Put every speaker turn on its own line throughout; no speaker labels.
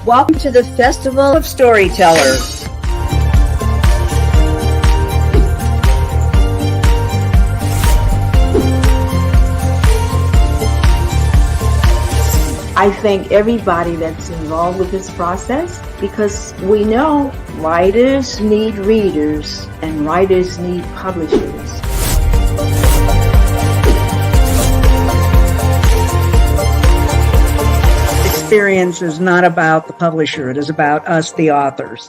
Welcome to the Festival of Storytellers. I thank everybody that's involved with this process because we know writers need readers and writers need publishers.
Experience is not about the publisher, it is about us, the authors.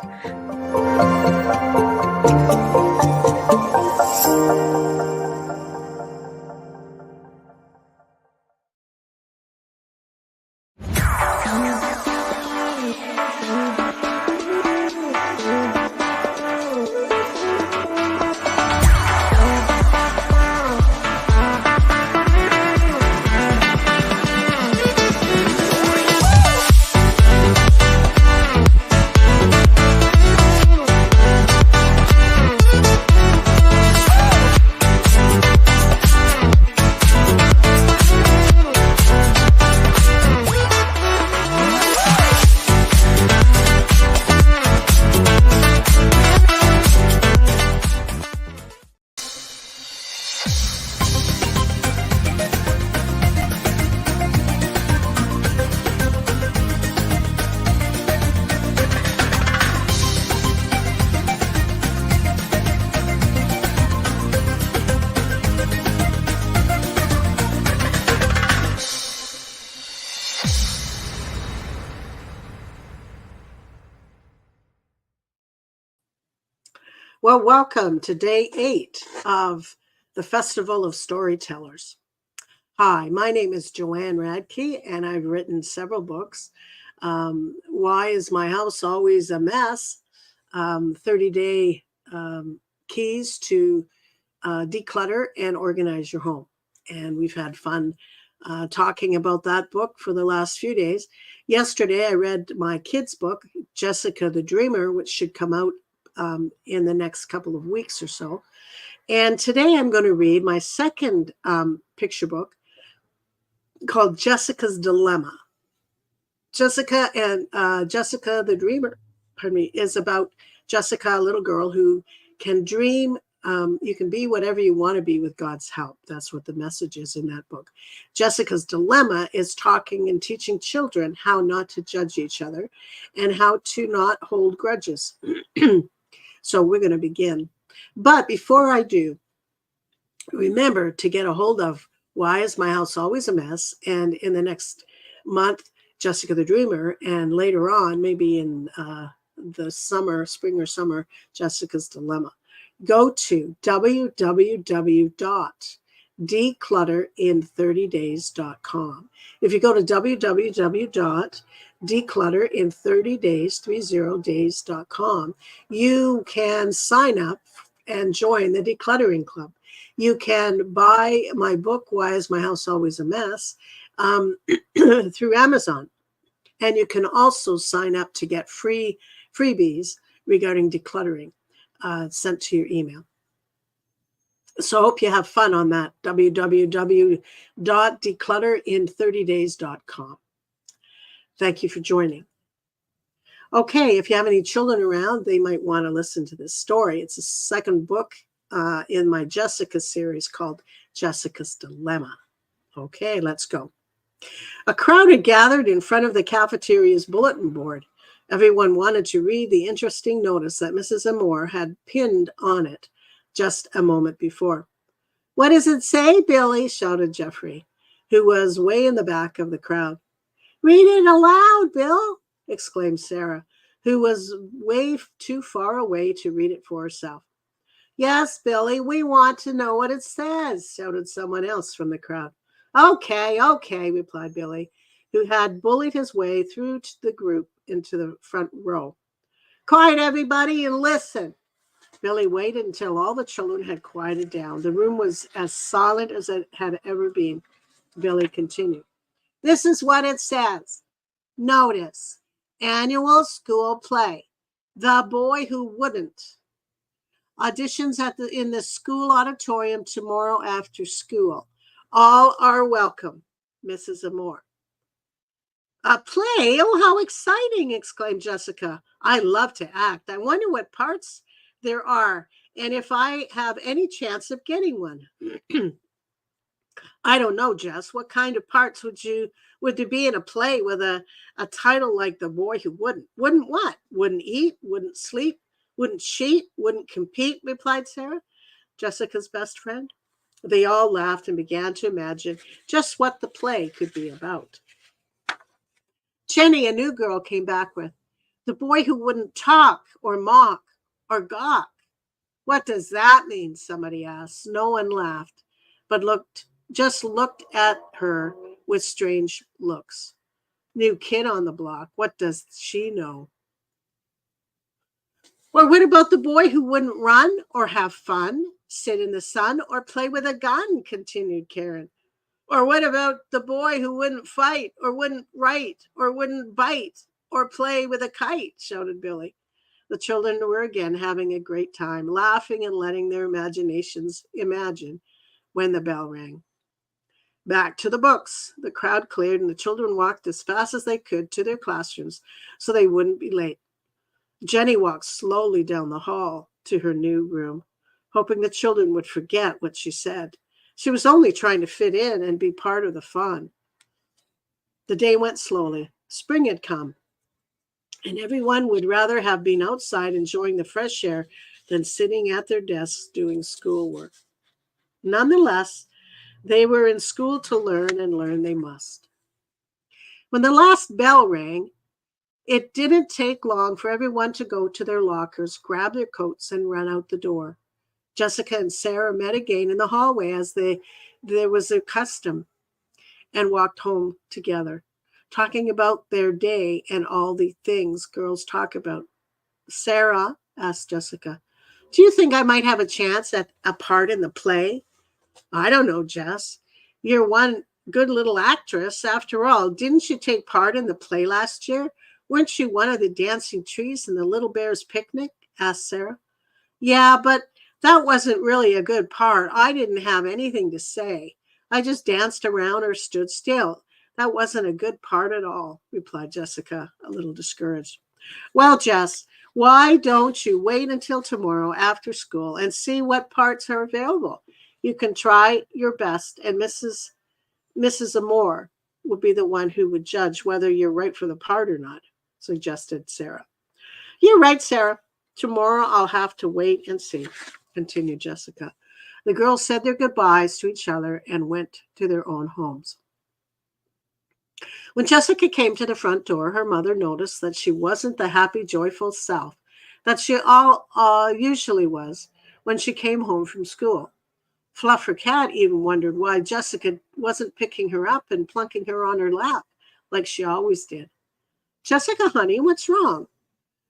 Well, welcome to day 8 of the Festival of Storytellers. Hi, my name is Joanne Radke, and I've written several books. Why is My House Always a Mess? 30-day keys to declutter and organize your home. And we've had fun talking about that book for the last few days. Yesterday, I read my kids' book, Jessica the Dreamer, which should come out in the next couple of weeks or so. And today I'm going to read my second picture book called Jessica's Dilemma. Jessica the Dreamer, is about Jessica, a little girl who can dream. You can be whatever you want to be with God's help. That's what the message is in that book. Jessica's Dilemma is talking and teaching children how not to judge each other and how to not hold grudges. So we're going to begin. But before I do, remember to get a hold of Why is My House Always a Mess? And in the next month, Jessica the Dreamer, and later on, maybe in the summer, spring or summer, Jessica's Dilemma. Go to www.declutterinthirtydays.com. If you go to www.declutterinthirtydays.com, you can sign up and join the decluttering club. You can buy my book, Why is My House Always a Mess, through Amazon. And you can also sign up to get freebies regarding decluttering sent to your email. So I hope you have fun on that, www.declutterinthirtydays.com. Thank you for joining. Okay, if you have any children around, they might want to listen to this story. It's the second book in my Jessica series called Jessica's Dilemma. Okay, let's go. A crowd had gathered in front of the cafeteria's bulletin board. Everyone wanted to read the interesting notice that Mrs. Amore had pinned on it just a moment before. "What does it say, Billy?" shouted Jeffrey, who was way in the back of the crowd. "Read it aloud, Bill," exclaimed Sarah, who was way too far away to read it for herself. "Yes, Billy, we want to know what it says," shouted someone else from the crowd. Okay, replied Billy, who had bullied his way through to the group into the front row. "Quiet, everybody, and listen." Billy waited until all the children had quieted down. The room was as silent as it had ever been. Billy continued. "This is what it says. Notice, annual school play. The Boy Who Wouldn't. Auditions in the school auditorium tomorrow after school. All are welcome. Mrs. Amore." A play? Oh, how exciting! Exclaimed Jessica. I love to act. I wonder what parts there are and if I have any chance of getting one. I don't know, Jess. What kind of parts would there be in a play with a title like The Boy Who Wouldn't? Wouldn't what? Wouldn't eat, wouldn't sleep, wouldn't cheat, wouldn't compete, replied Sarah, Jessica's best friend. They all laughed and began to imagine just what the play could be about. Jenny, a new girl, came back with The Boy Who Wouldn't Talk or Mock or Gawk. What does that mean? Somebody asked. No one laughed, but looked at her with strange looks. New kid on the block. What does she know? Or what about the boy who wouldn't run or have fun, sit in the sun, or play with a gun? Continued Karen. Or what about the boy who wouldn't fight or wouldn't write or wouldn't bite or play with a kite? Shouted Billy. The children were again having a great time, laughing and letting their imaginations imagine when the bell rang. Back to the books. The crowd cleared and the children walked as fast as they could to their classrooms so they wouldn't be late. Jenny walked slowly down the hall to her new room, hoping the children would forget what she said. She was only trying to fit in and be part of the fun. The day went slowly. Spring had come, and everyone would rather have been outside enjoying the fresh air than sitting at their desks doing schoolwork. Nonetheless, they were in school to learn, and learn they must. When the last bell rang, it didn't take long for everyone to go to their lockers, grab their coats, and run out the door. Jessica and Sarah met again in the hallway as there was their custom and walked home together, talking about their day and all the things girls talk about. Sarah, asked Jessica, do you think I might have a chance at a part in the play? I don't know, Jess. You're one good little actress. After all, didn't you take part in the play last year? Weren't you one of the dancing trees in the Little Bears picnic? Asked Sarah. Yeah, but that wasn't really a good part. I didn't have anything to say. I just danced around or stood still. That wasn't a good part at all, replied Jessica, a little discouraged. Well, Jess, why don't you wait until tomorrow after school and see what parts are available? You can try your best, and Mrs. Amore would be the one who would judge whether you're right for the part or not, suggested Sarah. You're right, Sarah. Tomorrow I'll have to wait and see, continued Jessica. The girls said their goodbyes to each other and went to their own homes. When Jessica came to the front door, her mother noticed that she wasn't the happy, joyful self that she usually was when she came home from school. Fluff, her cat, even wondered why Jessica wasn't picking her up and plunking her on her lap like she always did. Jessica, honey, what's wrong?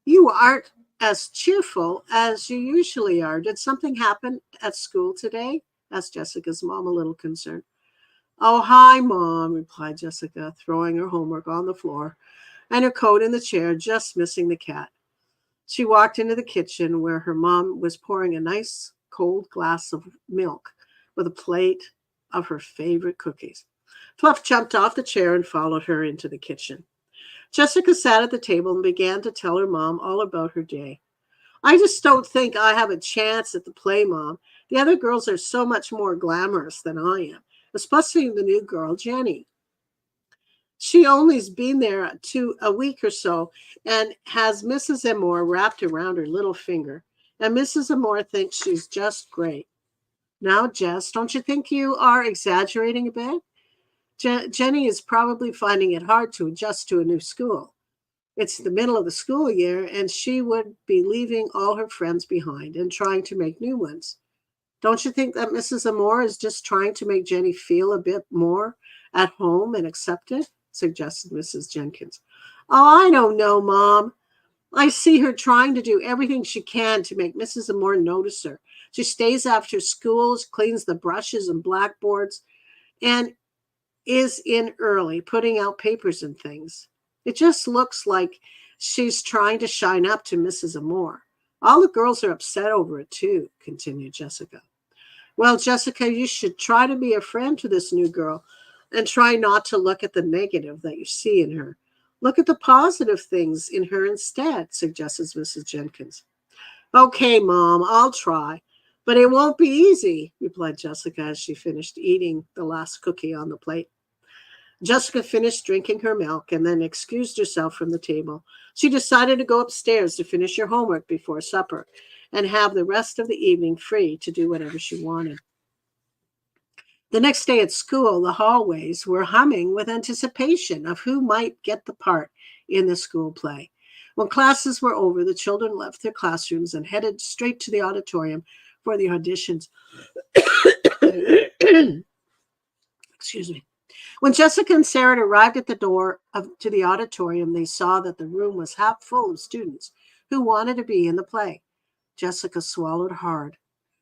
You aren't as cheerful as you usually are. Did something happen at school today? Asked Jessica's mom, a little concerned. Oh, hi, Mom, replied Jessica, throwing her homework on the floor and her coat in the chair, just missing the cat. She walked into the kitchen where her mom was pouring a nice cold glass of milk with a plate of her favorite cookies. Fluff jumped off the chair and followed her into the kitchen. Jessica sat at the table and began to tell her mom all about her day. I just don't think I have a chance at the play, Mom. The other girls are so much more glamorous than I am, especially the new girl, Jenny. She only's been there a week or so and has Mrs. Amore wrapped around her little finger. And Mrs. Amore thinks she's just great. Now, Jess, don't you think you are exaggerating a bit? Jenny is probably finding it hard to adjust to a new school. It's the middle of the school year, and she would be leaving all her friends behind and trying to make new ones. Don't you think that Mrs. Amore is just trying to make Jenny feel a bit more at home and accepted? Suggested Mrs. Jenkins. Oh, I don't know, Mom. I see her trying to do everything she can to make Mrs. Amore notice her. She stays after school, cleans the brushes and blackboards, and is in early, putting out papers and things. It just looks like she's trying to shine up to Mrs. Amore. All the girls are upset over it, too, continued Jessica. Well, Jessica, you should try to be a friend to this new girl. and try not to look at the negative that you see in her. Look at the positive things in her instead, suggests Mrs. Jenkins. Okay, Mom, I'll try. But it won't be easy, replied Jessica as she finished eating the last cookie on the plate. Jessica finished drinking her milk and then excused herself from the table. She decided to go upstairs to finish her homework before supper and have the rest of the evening free to do whatever she wanted. The next day at school, the hallways were humming with anticipation of who might get the part in the school play. When classes were over, the children left their classrooms and headed straight to the auditorium for the auditions. Excuse me. When Jessica and Sarah arrived at the door to the auditorium, they saw that the room was half full of students who wanted to be in the play. Jessica swallowed hard,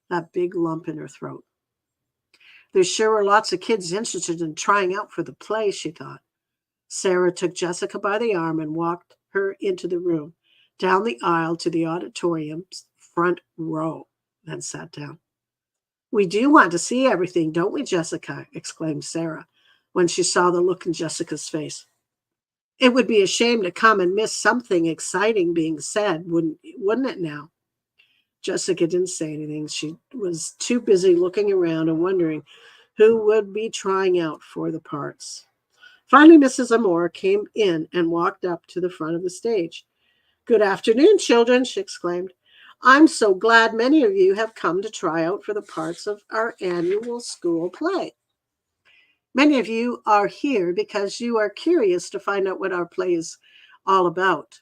that big lump in her throat. There sure were lots of kids interested in trying out for the play, she thought. Sarah took Jessica by the arm and walked her into the room, down the aisle to the auditorium's front row, then sat down. We do want to see everything, don't we, Jessica? Exclaimed Sarah when she saw the look in Jessica's face. It would be a shame to come and miss something exciting being said, wouldn't it now? Jessica didn't say anything. She was too busy looking around and wondering who would be trying out for the parts. Finally, Mrs. Amore came in and walked up to the front of the stage. Good afternoon, children, she exclaimed. I'm so glad many of you have come to try out for the parts of our annual school play. Many of you are here because you are curious to find out what our play is all about.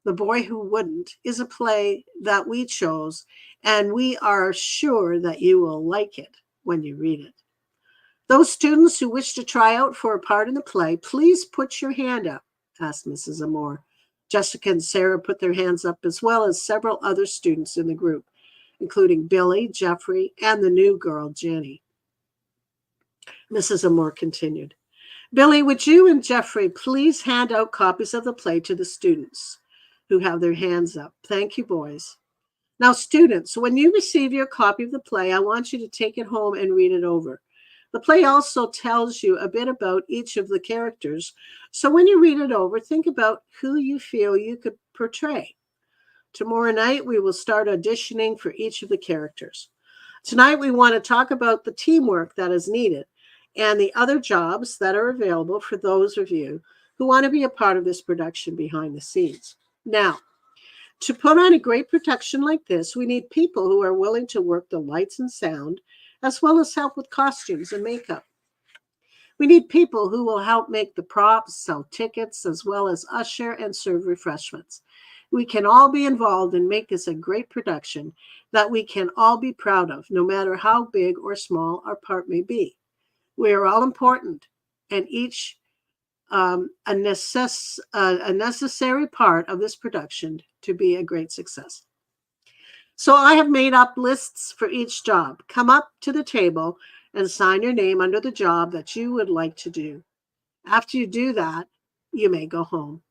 The Boy Who Wouldn't is a play that we chose, and we are sure that you will like it when you read it. Those students who wish to try out for a part in the play, please put your hand up, asked Mrs. Amore. Jessica and Sarah put their hands up, as well as several other students in the group, including Billy, Jeffrey, and the new girl, Jenny. Mrs. Amore continued. Billy, would you and Jeffrey please hand out copies of the play to the students who have their hands up? Thank you, boys. Now, students, when you receive your copy of the play, I want you to take it home and read it over. The play also tells you a bit about each of the characters, so when you read it over, think about who you feel you could portray. Tomorrow night, we will start auditioning for each of the characters. Tonight, we want to talk about the teamwork that is needed and the other jobs that are available for those of you who want to be a part of this production behind the scenes. Now, to put on a great production like this, we need people who are willing to work the lights and sound, as well as help with costumes and makeup. We need people who will help make the props, sell tickets, as well as usher and serve refreshments. We can all be involved and make this a great production that we can all be proud of, no matter how big or small our part may be. We are all important, and each a necessary part of this production to be a great success. So I have made up lists for each job. Come up to the table and sign your name under the job that you would like to do. After you do that, you may go home.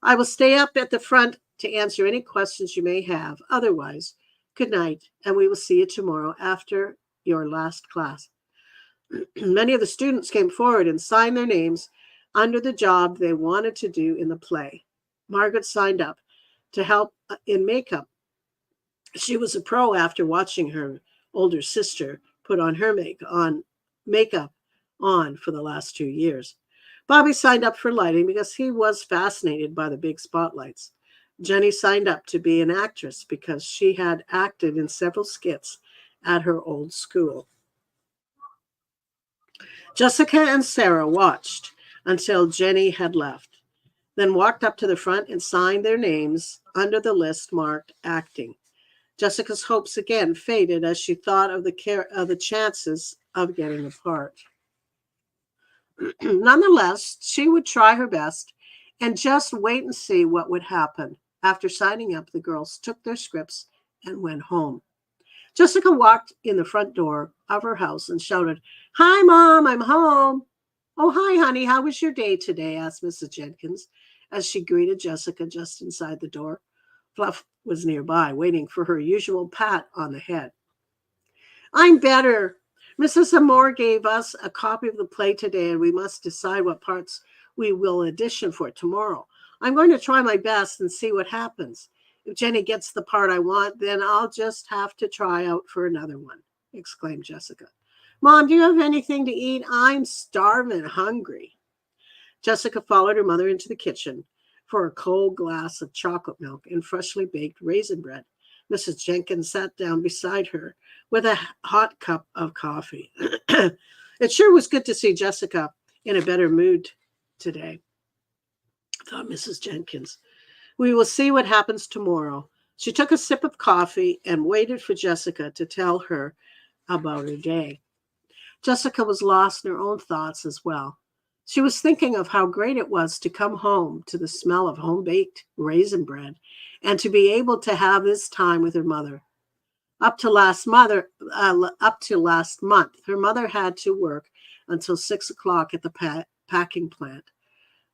I will stay up at the front to answer any questions you may have. Otherwise, good night, and we will see you tomorrow after your last class. Many of the students came forward and signed their names under the job they wanted to do in the play. Margaret signed up to help in makeup. She was a pro after watching her older sister put on her makeup on for the last 2 years. Bobby signed up for lighting because he was fascinated by the big spotlights. Jenny signed up to be an actress because she had acted in several skits at her old school. Jessica and Sarah watched until Jenny had left, then walked up to the front and signed their names under the list marked acting. Jessica's hopes again faded as she thought of the chances of getting the part. Nonetheless, she would try her best and just wait and see what would happen. After signing up, the girls took their scripts and went home. Jessica walked in the front door of her house and shouted, "Hi, Mom, I'm home." "Oh, hi, honey. How was your day today?" asked Mrs. Jenkins as she greeted Jessica just inside the door. Fluff was nearby, waiting for her usual pat on the head. "I'm better. Mrs. Amore gave us a copy of the play today, and we must decide what parts we will audition for tomorrow. I'm going to try my best and see what happens. If Jenny gets the part I want, then I'll just have to try out for another one, exclaimed Jessica. Mom, do you have anything to eat? I'm starving hungry. Jessica followed her mother into the kitchen for a cold glass of chocolate milk and freshly baked raisin bread. Mrs. Jenkins sat down beside her with a hot cup of coffee. It sure was good to see Jessica in a better mood today, thought Mrs. Jenkins. We will see what happens tomorrow. She took a sip of coffee and waited for Jessica to tell her about her day. Jessica was lost in her own thoughts as well. She was thinking of how great it was to come home to the smell of home-baked raisin bread and to be able to have this time with her mother. Up to last month, her mother had to work until 6 o'clock at the packing plant.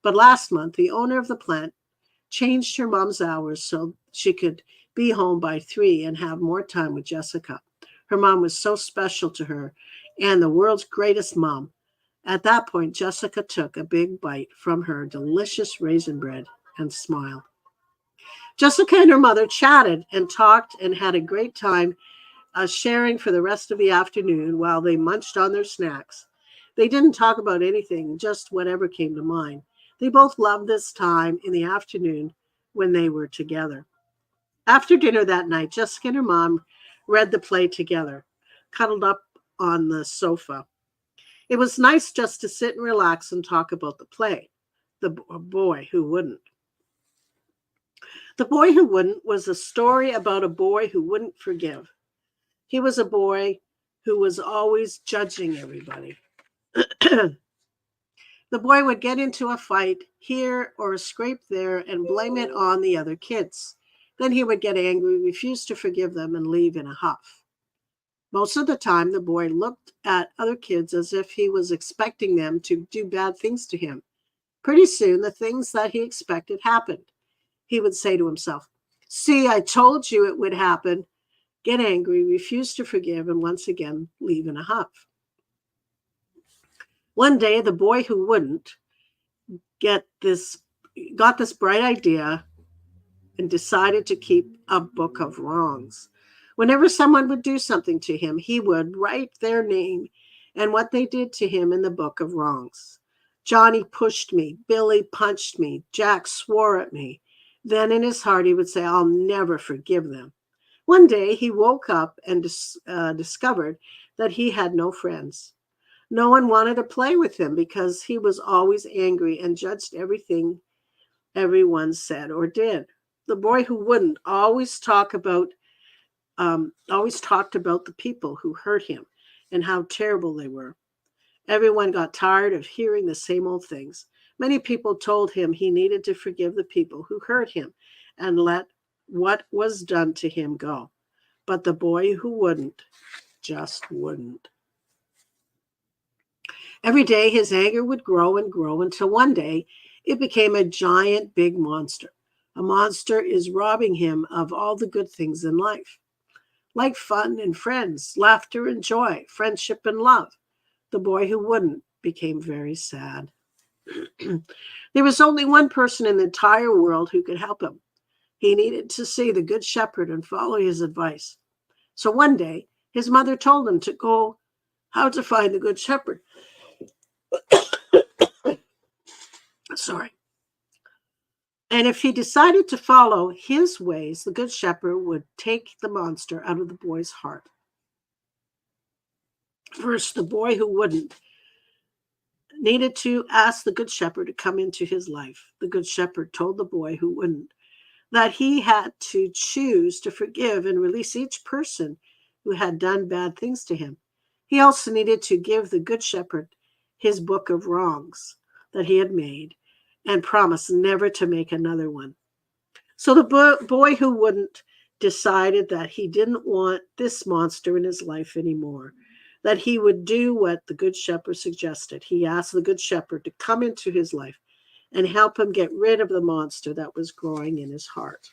But last month, the owner of the plant changed her mom's hours so she could be home by 3 and have more time with Jessica. Her mom was so special to her and the world's greatest mom. At that point, Jessica took a big bite from her delicious raisin bread and smiled. Jessica and her mother chatted and talked and had a great time sharing for the rest of the afternoon while they munched on their snacks. They didn't talk about anything, just whatever came to mind. They both loved this time in the afternoon when they were together. After dinner that night, Jessica and her mom read the play together, cuddled up on the sofa. It was nice just to sit and relax and talk about the play. The Boy Who Wouldn't. The Boy Who Wouldn't was a story about a boy who wouldn't forgive. He was a boy who was always judging everybody. The boy would get into a fight here or a scrape there and blame it on the other kids. Then he would get angry, refuse to forgive them, and leave in a huff. Most of the time, the boy looked at other kids as if he was expecting them to do bad things to him. Pretty soon, the things that he expected happened. He would say to himself, "See, I told you it would happen," get angry, refuse to forgive, and once again leave in a huff. One day, the boy who wouldn't got this bright idea and decided to keep a book of wrongs. Whenever someone would do something to him, he would write their name and what they did to him in the book of wrongs. Johnny pushed me. Billy punched me. Jack swore at me. Then in his heart, he would say, "I'll never forgive them." One day, he woke up and discovered that he had no friends. No one wanted to play with him because he was always angry and judged everything everyone said or did. The boy who wouldn't always talked about the people who hurt him and how terrible they were. Everyone got tired of hearing the same old things. Many people told him he needed to forgive the people who hurt him and let what was done to him go. But the boy who wouldn't just wouldn't. Every day his anger would grow and grow until one day it became a giant big monster. A monster is robbing him of all the good things in life, like fun and friends, laughter and joy, friendship and love. The boy who wouldn't became very sad. There was only one person in the entire world who could help him. He needed to see the Good Shepherd and follow his advice. So one day, his mother told him to go how to find the Good Shepherd. Sorry. And if he decided to follow his ways, the Good Shepherd would take the monster out of the boy's heart. First, the boy who wouldn't needed to ask the Good Shepherd to come into his life. The Good Shepherd told the boy who wouldn't that he had to choose to forgive and release each person who had done bad things to him. He also needed to give the Good Shepherd his book of wrongs that he had made and promise never to make another one. So the boy who wouldn't decided that he didn't want this monster in his life anymore, that he would do what the Good Shepherd suggested. He asked the Good Shepherd to come into his life and help him get rid of the monster that was growing in his heart.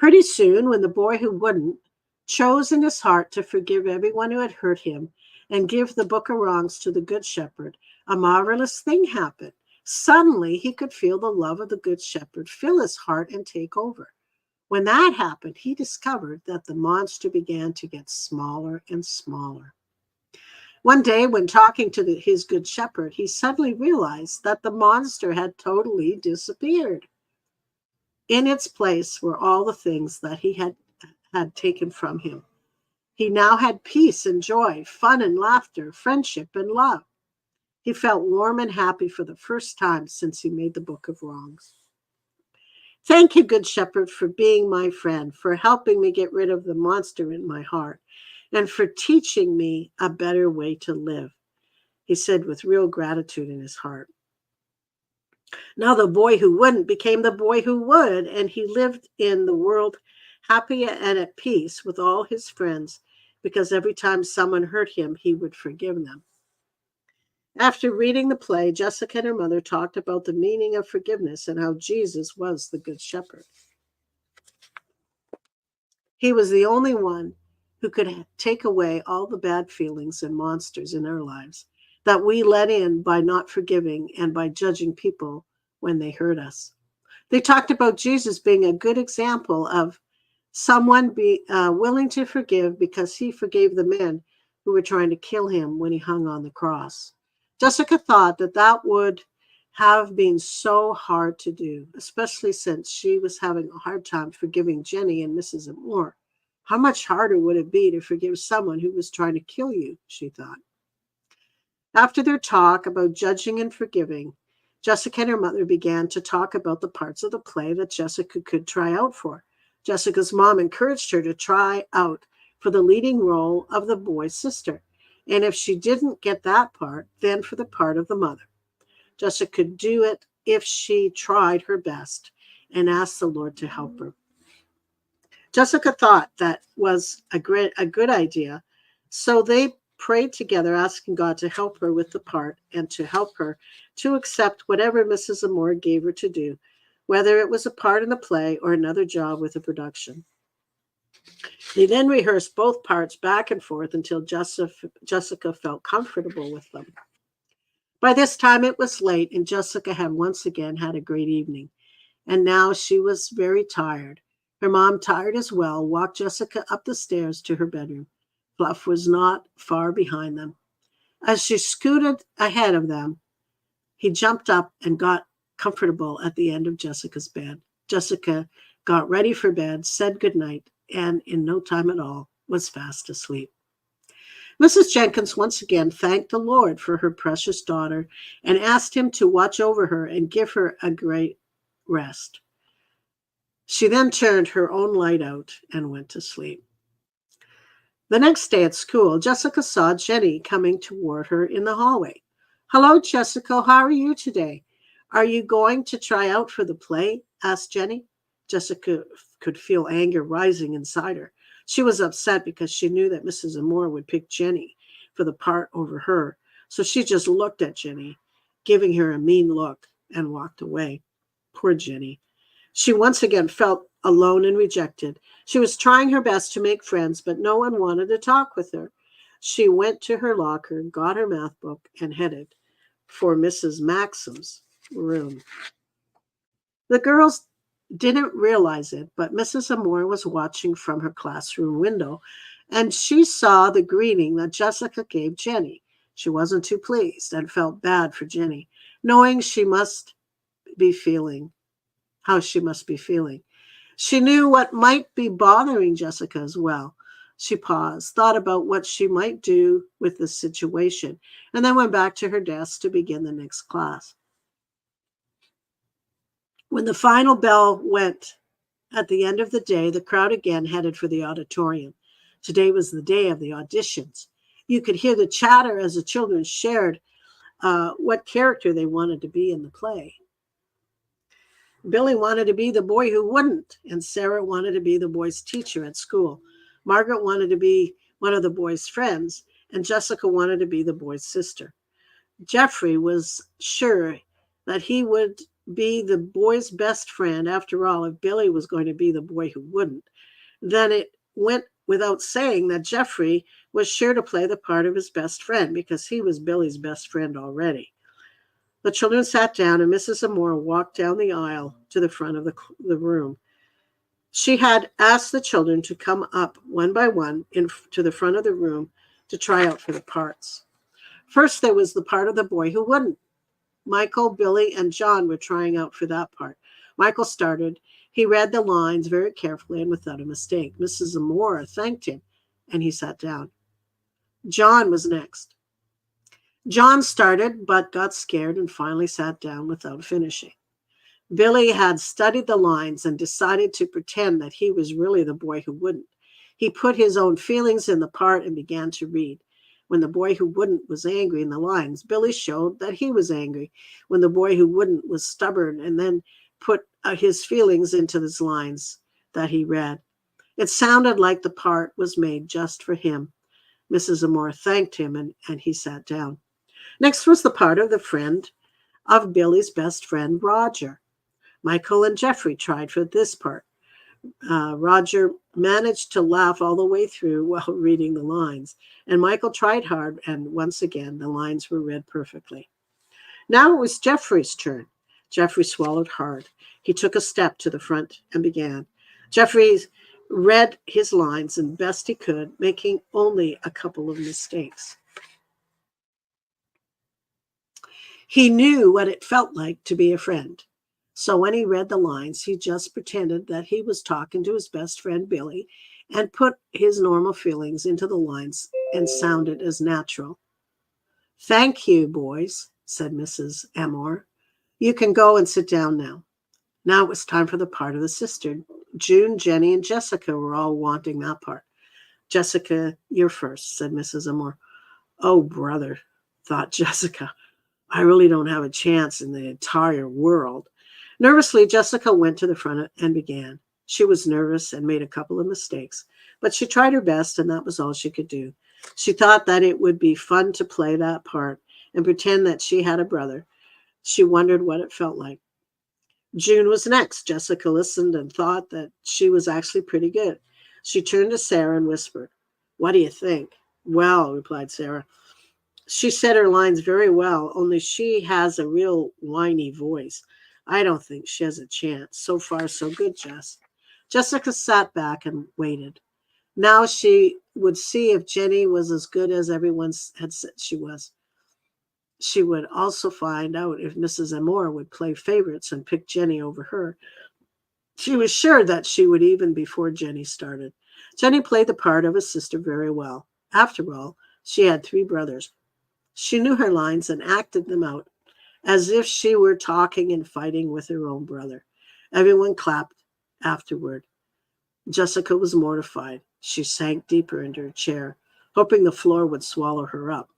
Pretty soon, when the boy who wouldn't chose in his heart to forgive everyone who had hurt him and give the book of wrongs to the Good Shepherd, a marvelous thing happened. Suddenly, he could feel the love of the Good Shepherd fill his heart and take over. When that happened, he discovered that the monster began to get smaller and smaller. One day, when talking to his Good Shepherd, he suddenly realized that the monster had totally disappeared. In its place were all the things that he had taken from him. He now had peace and joy, fun and laughter, friendship and love. He felt warm and happy for the first time since he made the book of wrongs. Thank you, Good Shepherd, for being my friend, for helping me get rid of the monster in my heart, and for teaching me a better way to live, he said with real gratitude in his heart. Now the boy who wouldn't became the boy who would, and he lived in the world happy and at peace with all his friends, because every time someone hurt him, he would forgive them. After reading the play, Jessica and her mother talked about the meaning of forgiveness and how Jesus was the Good Shepherd. He was the only one who could take away all the bad feelings and monsters in our lives that we let in by not forgiving and by judging people when they hurt us. They talked about Jesus being a good example of someone willing to forgive because he forgave the men who were trying to kill him when he hung on the cross. Jessica thought that would have been so hard to do, especially since she was having a hard time forgiving Jenny and Mrs. Moore. How much harder would it be to forgive someone who was trying to kill you, she thought. After their talk about judging and forgiving, Jessica and her mother began to talk about the parts of the play that Jessica could try out for. Jessica's mom encouraged her to try out for the leading role of the boy's sister, and if she didn't get that part, then for the part of the mother. Jessica could do it if she tried her best and asked the Lord to help her. Jessica thought that was a good idea, so they prayed together, asking God to help her with the part and to help her to accept whatever Mrs. Amore gave her to do, whether it was a part in the play or another job with the production. They then rehearsed both parts back and forth until Jessica felt comfortable with them. By this time it was late, and Jessica had once again had a great evening, and now she was very tired. Her mom, tired as well, walked Jessica up the stairs to her bedroom. Fluff was not far behind them. As she scooted ahead of them, he jumped up and got comfortable at the end of Jessica's bed. Jessica got ready for bed, said goodnight, and in no time at all was fast asleep. Mrs. Jenkins once again thanked the Lord for her precious daughter and asked him to watch over her and give her a great rest. She then turned her own light out and went to sleep. The next day at school, Jessica saw Jenny coming toward her in the hallway. "Hello, Jessica. How are you today? Are you going to try out for the play?" asked Jenny. Jessica could feel anger rising inside her. She was upset because she knew that Mrs. Amore would pick Jenny for the part over her. So she just looked at Jenny, giving her a mean look, and walked away. Poor Jenny. She once again felt alone and rejected. She was trying her best to make friends, but no one wanted to talk with her. She went to her locker, got her math book, and headed for Mrs. Maxim's room. The girls didn't realize it, but Mrs. Amore was watching from her classroom window, and she saw the greeting that Jessica gave Jenny. She wasn't too pleased and felt bad for Jenny, knowing how she must be feeling. She knew what might be bothering Jessica as well. She paused, thought about what she might do with the situation, and then went back to her desk to begin the next class. When the final bell went at the end of the day, the crowd again headed for the auditorium. Today was the day of the auditions. You could hear the chatter as the children shared what character they wanted to be in the play. Billy wanted to be the boy who wouldn't, and Sarah wanted to be the boy's teacher at school. Margaret wanted to be one of the boy's friends, and Jessica wanted to be the boy's sister. Jeffrey was sure that he would be the boy's best friend. After all, if Billy was going to be the boy who wouldn't, then it went without saying that Jeffrey was sure to play the part of his best friend because he was Billy's best friend already. The children sat down, and Mrs. Amore walked down the aisle to the front of the room. She had asked the children to come up one by one to the front of the room to try out for the parts. First, there was the part of the boy who wouldn't. Michael, Billy, and John were trying out for that part. Michael started. He read the lines very carefully and without a mistake. Mrs. Amore thanked him, and he sat down. John was next. John started, but got scared and finally sat down without finishing. Billy had studied the lines and decided to pretend that he was really the boy who wouldn't. He put his own feelings in the part and began to read. When the boy who wouldn't was angry in the lines, Billy showed that he was angry. When the boy who wouldn't was stubborn and then put his feelings into his lines that he read. It sounded like the part was made just for him. Mrs. Amore thanked him and he sat down. Next was the part of the friend of Billy's best friend, Roger. Michael and Jeffrey tried for this part. Roger managed to laugh all the way through while reading the lines, and Michael tried hard, and once again the lines were read perfectly. Now it was Jeffrey's turn. Jeffrey swallowed hard. He took a step to the front and began. Jeffrey read his lines as best he could, making only a couple of mistakes. He knew what it felt like to be a friend. So when he read the lines, he just pretended that he was talking to his best friend, Billy, and put his normal feelings into the lines and sounded as natural. "Thank you, boys," said Mrs. Amore. "You can go and sit down now." Now it was time for the part of the sister. June, Jenny, and Jessica were all wanting that part. "Jessica, you're first," said Mrs. Amore. "Oh, brother," thought Jessica. "I really don't have a chance in the entire world." Nervously, Jessica went to the front and began. She was nervous and made a couple of mistakes, but she tried her best, and that was all she could do. She thought that it would be fun to play that part and pretend that she had a brother. She wondered what it felt like. June was next. Jessica listened and thought that she was actually pretty good. She turned to Sarah and whispered, "What do you think?" "Well," replied Sarah, "she said her lines very well, only she has a real whiny voice. I don't think she has a chance. So far, so good, Jess." Jessica sat back and waited. Now she would see if Jenny was as good as everyone had said she was. She would also find out if Mrs. Amore would play favorites and pick Jenny over her. She was sure that she would even before Jenny started. Jenny played the part of a sister very well. After all, she had 3 brothers. She knew her lines and acted them out as if she were talking and fighting with her own brother. Everyone clapped afterward. Jessica was mortified. She sank deeper into her chair, hoping the floor would swallow her up.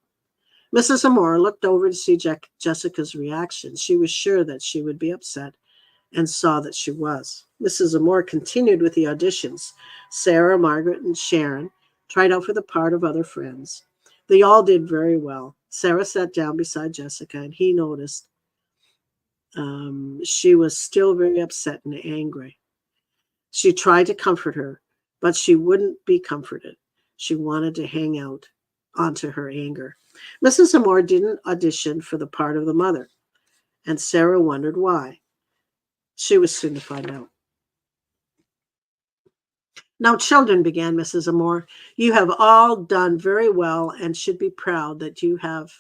Mrs. Amore looked over to see Jessica's reaction. She was sure that she would be upset and saw that she was. Mrs. Amore continued with the auditions. Sarah, Margaret, and Sharon tried out for the part of other friends. They all did very well. Sarah sat down beside Jessica, and he noticed she was still very upset and angry. She tried to comfort her, but she wouldn't be comforted. She wanted to hang out onto her anger. Mrs. Amore didn't audition for the part of the mother, and Sarah wondered why. She was soon to find out. "Now, children," began Mrs. Amore, "you have all done very well and should be proud that you have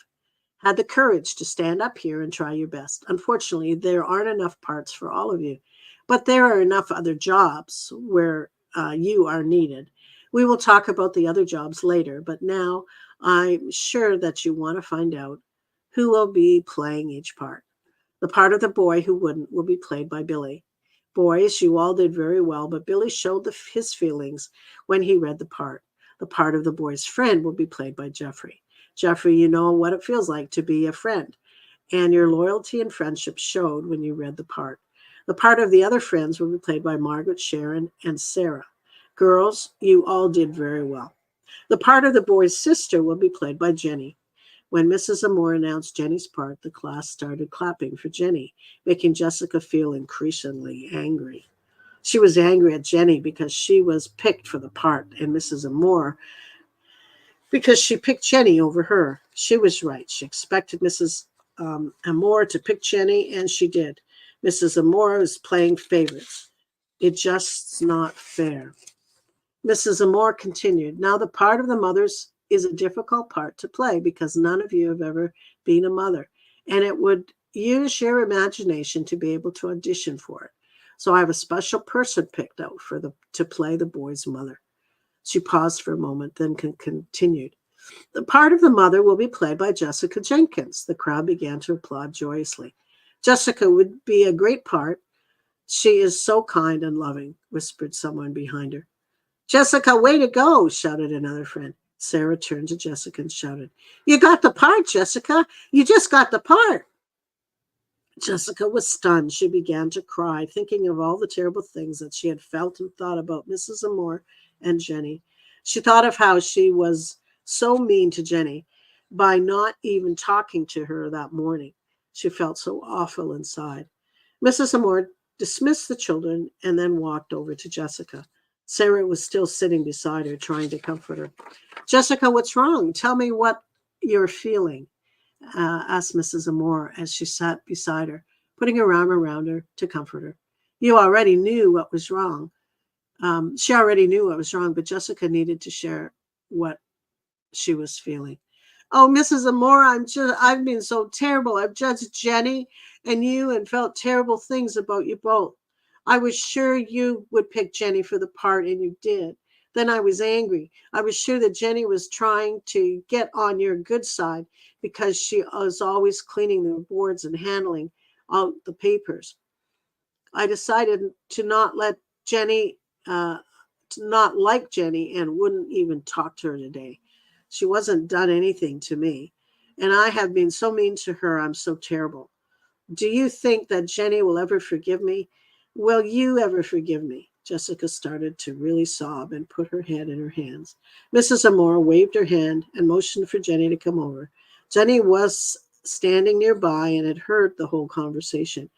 had the courage to stand up here and try your best. Unfortunately, there aren't enough parts for all of you, but there are enough other jobs where you are needed. We will talk about the other jobs later, but now I'm sure that you want to find out who will be playing each part. The part of the boy who wouldn't will be played by Billy. Boys, you all did very well, but Billy showed his feelings when he read the part. The part of the boy's friend will be played by Jeffrey. Jeffrey, you know what it feels like to be a friend, and your loyalty and friendship showed when you read the part. The part of the other friends will be played by Margaret, Sharon, and Sarah. Girls, you all did very well. The part of the boy's sister will be played by Jenny. When Mrs. Amore announced Jenny's part, the class started clapping for Jenny, making Jessica feel increasingly angry. She was angry at Jenny because she was picked for the part, and Mrs. Amore because she picked Jenny over her. She was right. She expected Mrs. Amore to pick Jenny, and she did. Mrs. Amore was playing favorites. It's just not fair. Mrs. Amore continued, now the part of the mothers is a difficult part to play because none of you have ever been a mother, and it would use your imagination to be able to audition for it. So I have a special person picked out to play the boy's mother. She paused for a moment, then continued. The part of the mother will be played by Jessica Jenkins. The crowd began to applaud joyously. Jessica would be a great part. She is so kind and loving, whispered someone behind her. Jessica, way to go, shouted another friend. Sarah turned to Jessica and shouted, you got the part, Jessica. You just got the part. Jessica was stunned. She began to cry, thinking of all the terrible things that she had felt and thought about Mrs. Amore and Jenny. She thought of how she was so mean to Jenny by not even talking to her that morning. She felt so awful inside. Mrs. Amore dismissed the children and then walked over to Jessica. Sarah was still sitting beside her, trying to comfort her. Jessica, what's wrong? Tell me what you're feeling, asked Mrs. Amore as she sat beside her, putting her arm around her to comfort her. You already knew what was wrong. She already knew what was wrong, but Jessica needed to share what she was feeling. Oh, Mrs. Amore, I've been so terrible. I've judged Jenny and you and felt terrible things about you both. I was sure you would pick Jenny for the part, and you did. Then I was angry. I was sure that Jenny was trying to get on your good side because she was always cleaning the boards and handling out the papers. I decided to not let Jenny, to not like Jenny, and wouldn't even talk to her today. She wasn't done anything to me, and I have been so mean to her. I'm so terrible. Do you think that Jenny will ever forgive me? Will you ever forgive me? Jessica started to really sob and put her head in her hands. Mrs. Amore waved her hand and motioned for Jenny to come over. Jenny was standing nearby and had heard the whole conversation.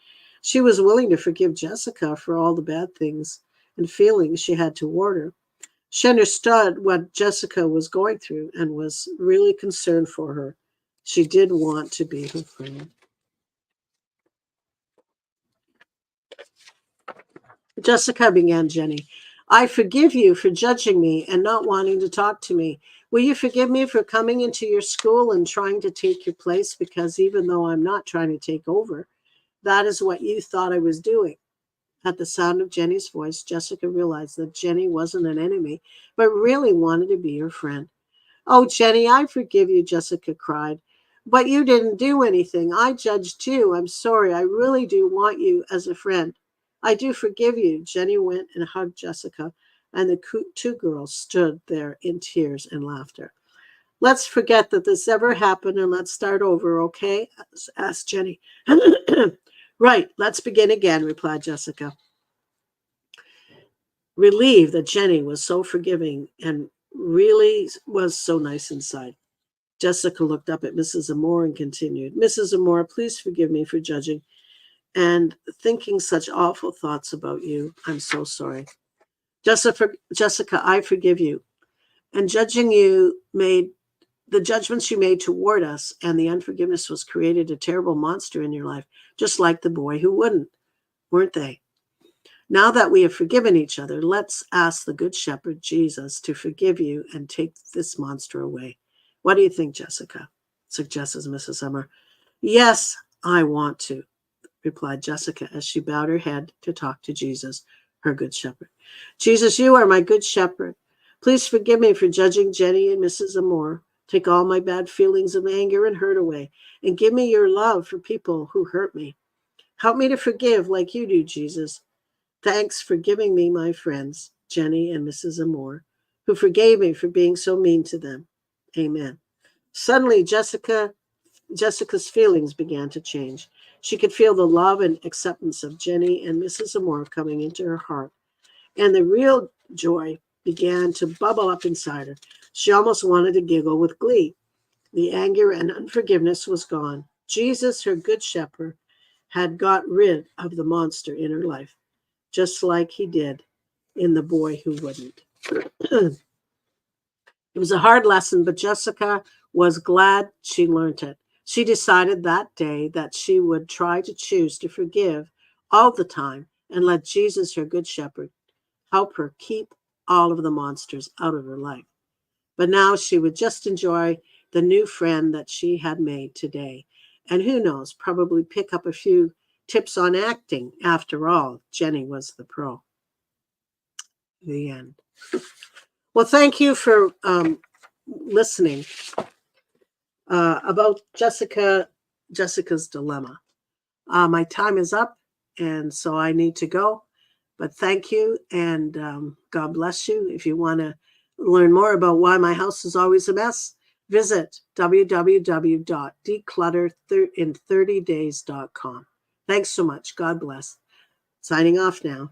She was willing to forgive Jessica for all the bad things and feelings she had toward her. She understood what Jessica was going through and was really concerned for her. She did want to be her friend. Jessica, began Jenny, I forgive you for judging me and not wanting to talk to me. Will you forgive me for coming into your school and trying to take your place? Because even though I'm not trying to take over, that is what you thought I was doing. At the sound of Jenny's voice, Jessica realized that Jenny wasn't an enemy, but really wanted to be her friend. Oh, Jenny, I forgive you, Jessica cried. But you didn't do anything. I judged you. I'm sorry. I really do want you as a friend. I do forgive you. Jenny went and hugged Jessica, and the two girls stood there in tears and laughter. Let's forget that this ever happened and let's start over, okay? Asked Jenny. Right, let's begin again, replied Jessica, relieved that Jenny was so forgiving and really was so nice inside. Jessica looked up at Mrs. Amore and continued, Mrs. Amore, please forgive me for judging and thinking such awful thoughts about you. I'm so sorry. Jessica, I forgive you. And judging you made the judgments you made toward us and the unforgiveness was created a terrible monster in your life, just like the boy who wouldn't, weren't they? Now that we have forgiven each other, let's ask the Good Shepherd, Jesus, to forgive you and take this monster away. What do you think, Jessica? Suggests Mrs. Amore. Yes, I want to, replied Jessica as she bowed her head to talk to Jesus, her Good Shepherd. Jesus, you are my Good Shepherd. Please forgive me for judging Jenny and Mrs. Amore. Take all my bad feelings of anger and hurt away, and give me your love for people who hurt me. Help me to forgive like you do, Jesus. Thanks for giving me my friends, Jenny and Mrs. Amore, who forgave me for being so mean to them. Amen. Suddenly, Jessica's feelings began to change. She could feel the love and acceptance of Jenny and Mrs. Amore coming into her heart, and the real joy began to bubble up inside her. She almost wanted to giggle with glee. The anger and unforgiveness was gone. Jesus, her good shepherd, had got rid of the monster in her life, just like he did in the boy who wouldn't. It was a hard lesson, but Jessica was glad she learned it. She decided that day that she would try to choose to forgive all the time and let Jesus, her good shepherd, help her keep all of the monsters out of her life. But now she would just enjoy the new friend that she had made today. And who knows, probably pick up a few tips on acting. After all, Jenny was the pro. The end. Well, thank you for listening about Jessica's dilemma. My time is up, and so I need to go. But thank you, and God bless you. If you want to learn more about why my house is always a mess, visit www.declutterinthirtydays.com. Thanks so much. God bless. Signing off now.